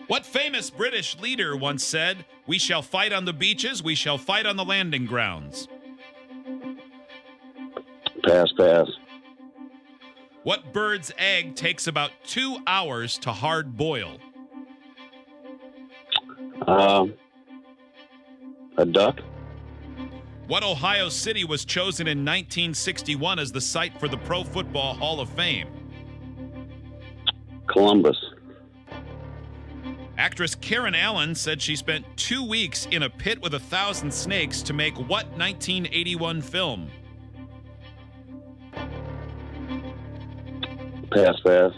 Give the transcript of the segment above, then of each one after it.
What famous British leader once said, "We shall fight on the beaches, we shall fight on the landing grounds"? Pass. What bird's egg takes about 2 hours to hard boil? A duck. What Ohio city was chosen in 1961 as the site for the Pro Football Hall of Fame? Columbus. Actress Karen Allen said she spent 2 weeks in a pit with 1,000 snakes to make what 1981 film? Pass.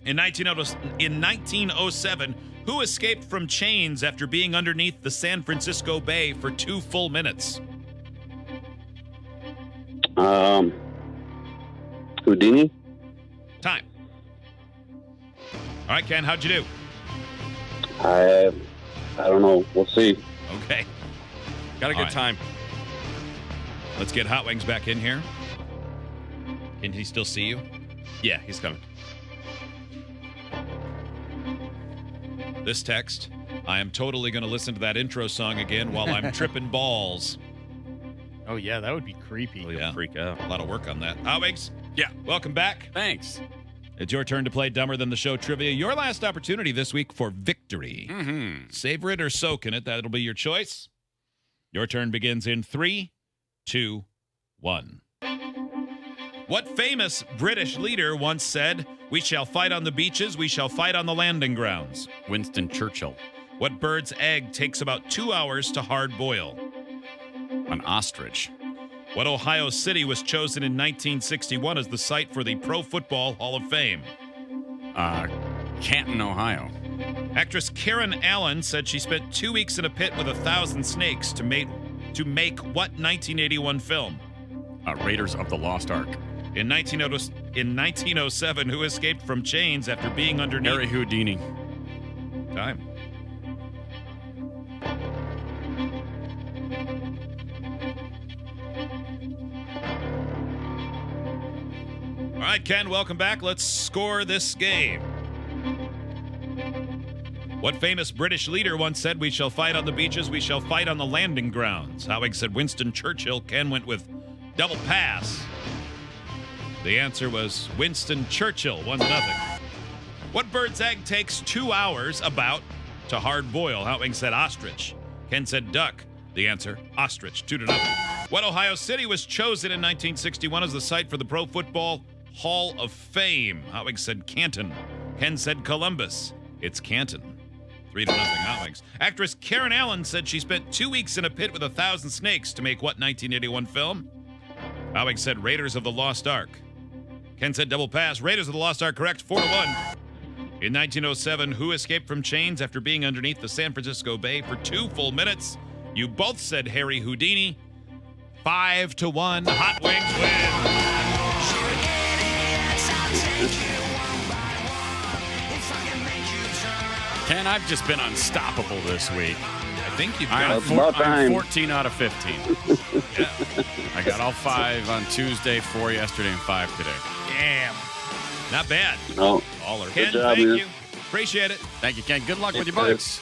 In 1907, who escaped from chains after being underneath the San Francisco Bay for 2 full minutes? Houdini. Time. All right, Ken, how'd you do? I don't know. We'll see. Okay. Got a good All right. time. Let's get Hot Wings back in here. Can he still see you? Yeah, he's coming. This text, I am totally going to listen to that intro song again while I'm tripping balls. Oh, yeah, that would be creepy. He'll Yeah. freak out. A lot of work on that. Hot Wings? Yeah. Welcome back. Thanks. It's your turn to play Dumber Than the Show trivia. Your last opportunity this week for victory. Mm-hmm. Savor it or soak in it. That'll be your choice. Your turn begins in 3, 2, 1. What famous British leader once said, "We shall fight on the beaches, we shall fight on the landing grounds"? Winston Churchill. What bird's egg takes about 2 hours to hard boil? An ostrich. What Ohio city was chosen in 1961 as the site for the Pro Football Hall of Fame? Canton, Ohio. Actress Karen Allen said she spent 2 weeks in a pit with 1,000 snakes to make what 1981 film? Raiders of the Lost Ark. In 1907, who escaped from chains after being underneath? Harry Houdini. Time. All right, Ken, welcome back. Let's score this game. What famous British leader once said, "We shall fight on the beaches, we shall fight on the landing grounds"? Howig said Winston Churchill. Ken went with double pass. The answer was Winston Churchill, 1-0. What bird's egg takes 2 hours about to hard boil? Howing said ostrich. Ken said duck. The answer, ostrich, 2-0. What Ohio city was chosen in 1961 as the site for the Pro Football Hall of Fame? Howing said Canton. Ken said Columbus. It's Canton. 3-0 Howings. Actress Karen Allen said she spent 2 weeks in a pit with 1,000 snakes to make what 1981 film? Howing said Raiders of the Lost Ark. Ken said double pass. Raiders of the Lost Ark correct, 4-1. In 1907, who escaped from chains after being underneath the San Francisco Bay for 2 full minutes? You both said Harry Houdini. 5-1. Hot Wings win. Ken, I've just been unstoppable this week. I think you've I'm, got It's about time. 14 out of 15. yeah. I got all 5 on Tuesday, 4 yesterday, and 5 today. Damn. Not bad. No. Baller. Ken, job, thank man. you. Appreciate it. Thank you, Ken. Good luck with your bikes.